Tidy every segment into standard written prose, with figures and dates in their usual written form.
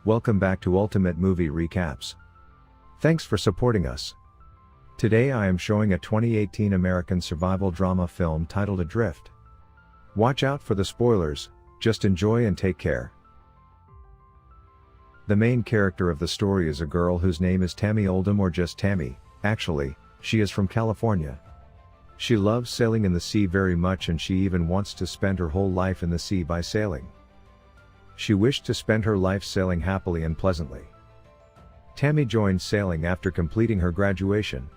Welcome back to Ultimate Movie Recaps. Thanks for supporting us. Today I am showing a 2018 American survival drama film titled Adrift. Watch out for the spoilers, just enjoy and take care. The main character of the story is a girl whose name is Tammy Oldham, or just Tammy. Actually, she is from California. She loves sailing in the sea very much, and she even wants to spend her whole life in the sea by sailing. She wished to spend her life sailing happily and pleasantly. Tammy joined sailing after completing her graduation.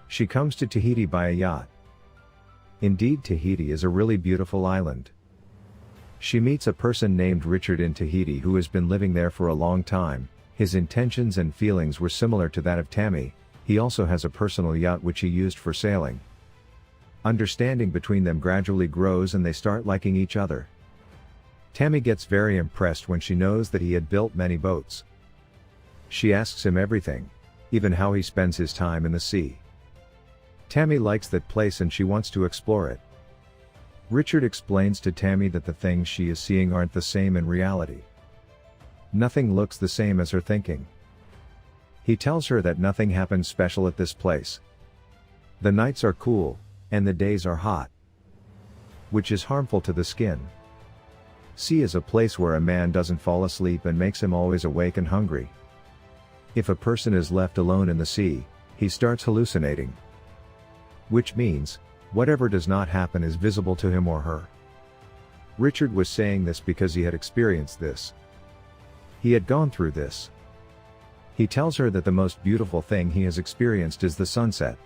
She comes to Tahiti by a yacht. Indeed, Tahiti is a really beautiful island. She meets a person named Richard in Tahiti who has been living there for a long time. His intentions and feelings were similar to that of Tammy. He also has a personal yacht which he used for sailing. Understanding between them gradually grows and they start liking each other. Tammy gets very impressed when she knows that he had built many boats. She asks him everything, even how he spends his time in the sea. Tammy likes that place and she wants to explore it. Richard explains to Tammy that the things she is seeing aren't the same in reality. Nothing looks the same as her thinking. He tells her that nothing happens special at this place. The nights are cool, and the days are hot, which is harmful to the skin. Sea is a place where a man doesn't fall asleep and makes him always awake and hungry. If a person is left alone in the sea, he starts hallucinating. Which means, whatever does not happen is visible to him or her. Richard was saying this because he had experienced this. He had gone through this. He tells her that the most beautiful thing he has experienced is the sunset.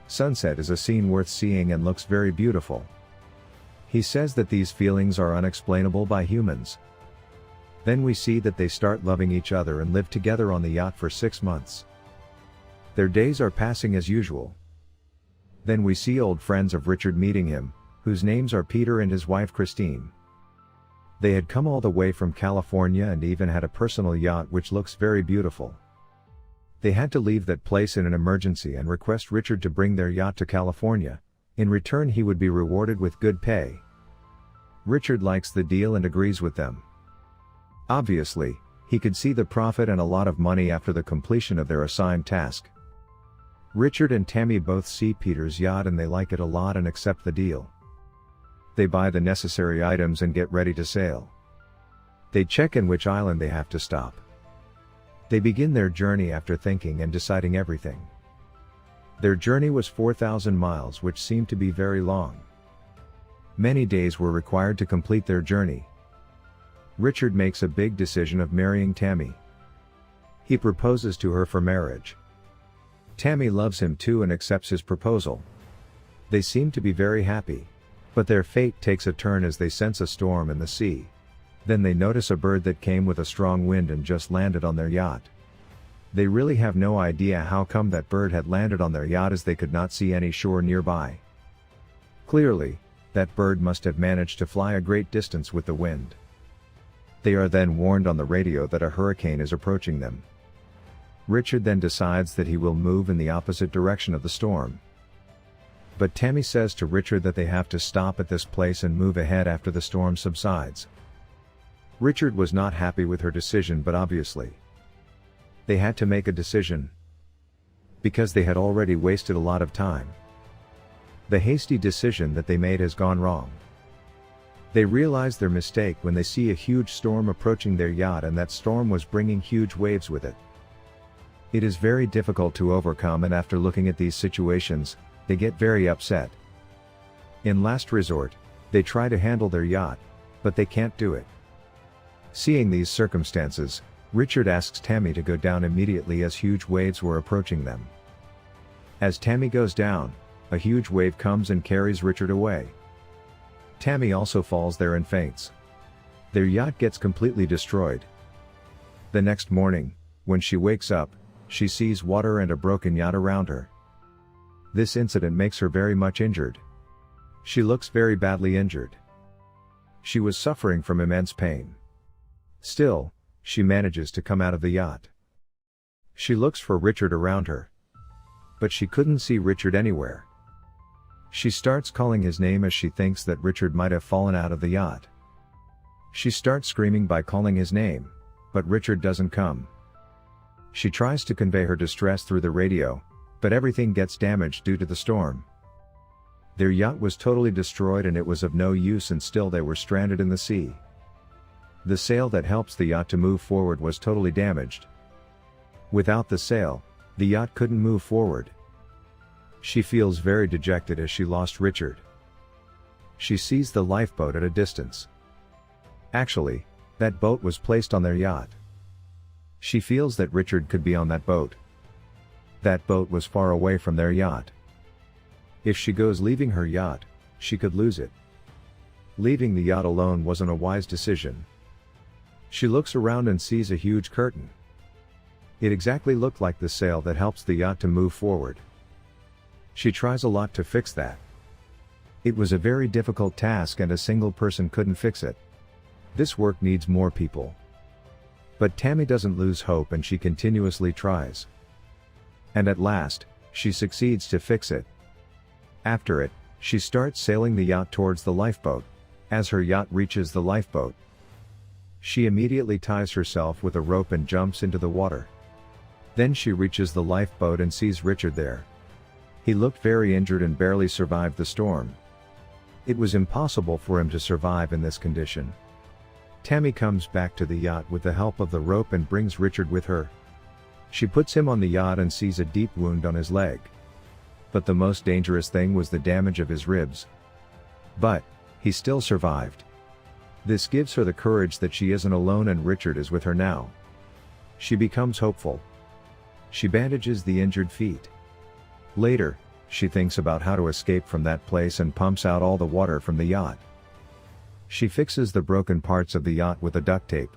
Sunset is a scene worth seeing and looks very beautiful. He says that these feelings are unexplainable by humans. Then we see that they start loving each other and live together on the yacht for 6 months. Their days are passing as usual. Then we see old friends of Richard meeting him, whose names are Peter and his wife Christine. They had come all the way from California and even had a personal yacht which looks very beautiful. They had to leave that place in an emergency and request Richard to bring their yacht to California. In return he would be rewarded with good pay. Richard likes the deal and agrees with them. Obviously, he could see the profit and a lot of money after the completion of their assigned task. Richard and Tammy both see Peter's yacht and they like it a lot and accept the deal. They buy the necessary items and get ready to sail. They check in which island they have to stop. They begin their journey after thinking and deciding everything. Their journey was 4,000 miles, which seemed to be very long. Many days were required to complete their journey. Richard makes a big decision of marrying Tammy. He proposes to her for marriage. Tammy loves him too and accepts his proposal. They seem to be very happy. But their fate takes a turn as they sense a storm in the sea. Then they notice a bird that came with a strong wind and just landed on their yacht. They really have no idea how come that bird had landed on their yacht, as they could not see any shore nearby. Clearly, that bird must have managed to fly a great distance with the wind. They are then warned on the radio that a hurricane is approaching them. Richard then decides that he will move in the opposite direction of the storm. But Tammy says to Richard that they have to stop at this place and move ahead after the storm subsides. Richard was not happy with her decision, but obviously they had to make a decision, because they had already wasted a lot of time. The hasty decision that they made has gone wrong. They realize their mistake when they see a huge storm approaching their yacht, and that storm was bringing huge waves with it. It is very difficult to overcome, and after looking at these situations, they get very upset. In last resort, they try to handle their yacht, but they can't do it. Seeing these circumstances, Richard asks Tammy to go down immediately as huge waves were approaching them. As Tammy goes down, a huge wave comes and carries Richard away. Tammy also falls there and faints. Their yacht gets completely destroyed. The next morning, when she wakes up, she sees water and a broken yacht around her. This incident makes her very much injured. She looks very badly injured. She was suffering from immense pain. Still, she manages to come out of the yacht. She looks for Richard around her, but she couldn't see Richard anywhere. She starts calling his name as she thinks that Richard might have fallen out of the yacht. She starts screaming by calling his name, but Richard doesn't come. She tries to convey her distress through the radio, but everything gets damaged due to the storm. Their yacht was totally destroyed and it was of no use, and still they were stranded in the sea. The sail that helps the yacht to move forward was totally damaged. Without the sail, the yacht couldn't move forward. She feels very dejected as she lost Richard. She sees the lifeboat at a distance. Actually, that boat was placed on their yacht. She feels that Richard could be on that boat. That boat was far away from their yacht. If she goes leaving her yacht, she could lose it. Leaving the yacht alone wasn't a wise decision. She looks around and sees a huge curtain. It exactly looked like the sail that helps the yacht to move forward. She tries a lot to fix that. It was a very difficult task and a single person couldn't fix it. This work needs more people. But Tammy doesn't lose hope and she continuously tries. And at last, she succeeds to fix it. After it, she starts sailing the yacht towards the lifeboat. As her yacht reaches the lifeboat, she immediately ties herself with a rope and jumps into the water. Then she reaches the lifeboat and sees Richard there. He looked very injured and barely survived the storm. It was impossible for him to survive in this condition. Tammy comes back to the yacht with the help of the rope and brings Richard with her. She puts him on the yacht and sees a deep wound on his leg. But the most dangerous thing was the damage of his ribs. But he still survived. This gives her the courage that she isn't alone and Richard is with her now. She becomes hopeful. She bandages the injured feet. Later, she thinks about how to escape from that place and pumps out all the water from the yacht. She fixes the broken parts of the yacht with a duct tape.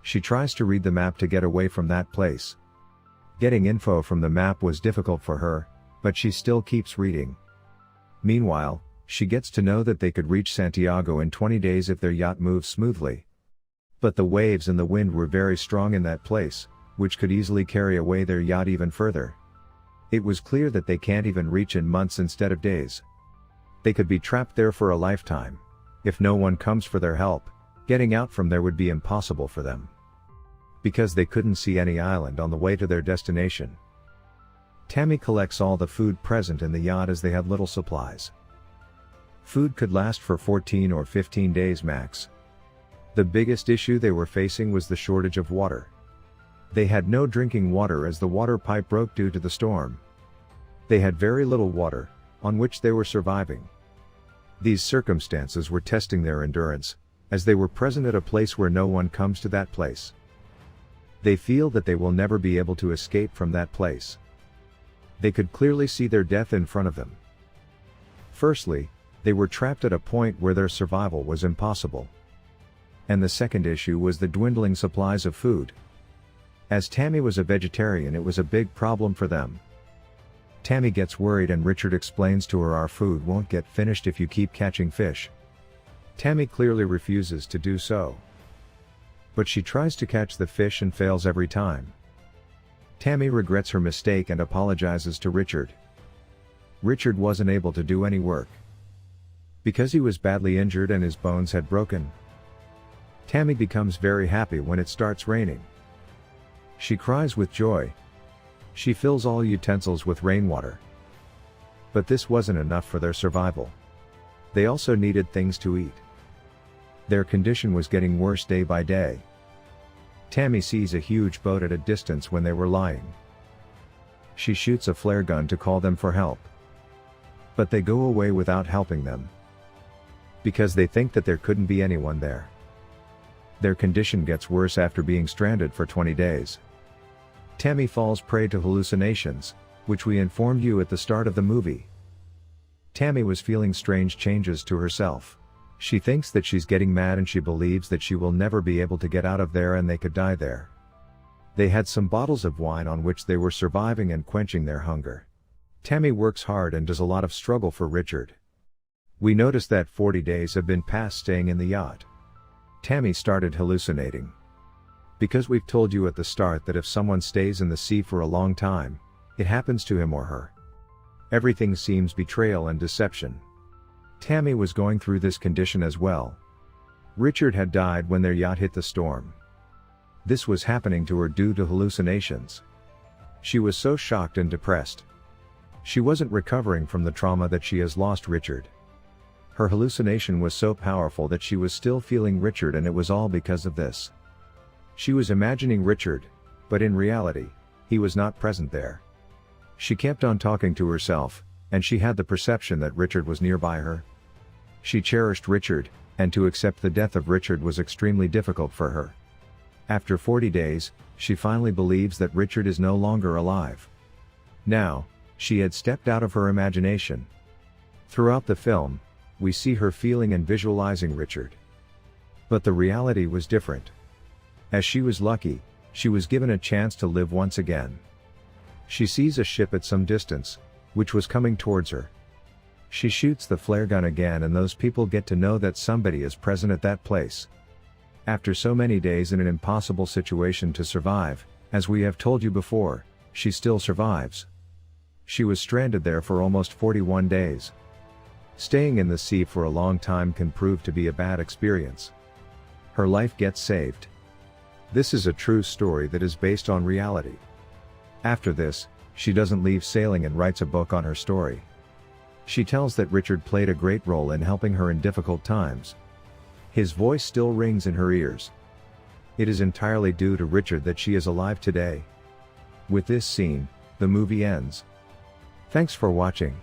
She tries to read the map to get away from that place. Getting info from the map was difficult for her, but she still keeps reading. Meanwhile, she gets to know that they could reach Santiago in 20 days if their yacht moves smoothly. But the waves and the wind were very strong in that place, which could easily carry away their yacht even further. It was clear that they can't even reach in months instead of days. They could be trapped there for a lifetime. If no one comes for their help, getting out from there would be impossible for them. Because they couldn't see any island on the way to their destination. Tammy collects all the food present in the yacht as they have little supplies. Food could last for 14 or 15 days max. The biggest issue they were facing was the shortage of water. They had no drinking water as the water pipe broke due to the storm. They had very little water, on which they were surviving. These circumstances were testing their endurance, as they were present at a place where no one comes to that place. They feel that they will never be able to escape from that place. They could clearly see their death in front of them. Firstly, they were trapped at a point where their survival was impossible. And the second issue was the dwindling supplies of food. As Tammy was a vegetarian, it was a big problem for them. Tammy gets worried and Richard explains to her, "Our food won't get finished if you keep catching fish." Tammy clearly refuses to do so. But she tries to catch the fish and fails every time. Tammy regrets her mistake and apologizes to Richard. Richard wasn't able to do any work. Because he was badly injured and his bones had broken. Tammy becomes very happy when it starts raining. She cries with joy. She fills all utensils with rainwater. But this wasn't enough for their survival. They also needed things to eat. Their condition was getting worse day by day. Tammy sees a huge boat at a distance when they were lying. She shoots a flare gun to call them for help. But they go away without helping them. Because they think that there couldn't be anyone there. Their condition gets worse after being stranded for 20 days. Tammy falls prey to hallucinations, which we informed you at the start of the movie. Tammy was feeling strange changes to herself. She thinks that she's getting mad and she believes that she will never be able to get out of there and they could die there. They had some bottles of wine on which they were surviving and quenching their hunger. Tammy works hard and does a lot of struggle for Richard. We noticed that 40 days have been passed staying in the yacht. Tammy started hallucinating. Because we've told you at the start that if someone stays in the sea for a long time, it happens to him or her. Everything seems betrayal and deception. Tammy was going through this condition as well. Richard had died when their yacht hit the storm. This was happening to her due to hallucinations. She was so shocked and depressed. She wasn't recovering from the trauma that she has lost Richard. Her hallucination was so powerful that she was still feeling Richard, and it was all because of this. She was imagining Richard, but in reality, he was not present there. She kept on talking to herself, and she had the perception that Richard was nearby her. She cherished Richard, and to accept the death of Richard was extremely difficult for her. After 40 days, she finally believes that Richard is no longer alive. Now, she had stepped out of her imagination. Throughout the film, we see her feeling and visualizing Richard. But the reality was different. As she was lucky, she was given a chance to live once again. She sees a ship at some distance, which was coming towards her. She shoots the flare gun again, and those people get to know that somebody is present at that place. After so many days in an impossible situation to survive, as we have told you before, she still survives. She was stranded there for almost 41 days. Staying in the sea for a long time can prove to be a bad experience. Her life gets saved. This is a true story that is based on reality. After this, she doesn't leave sailing and writes a book on her story. She tells that Richard played a great role in helping her in difficult times. His voice still rings in her ears. It is entirely due to Richard that she is alive today. With this scene, the movie ends. Thanks for watching.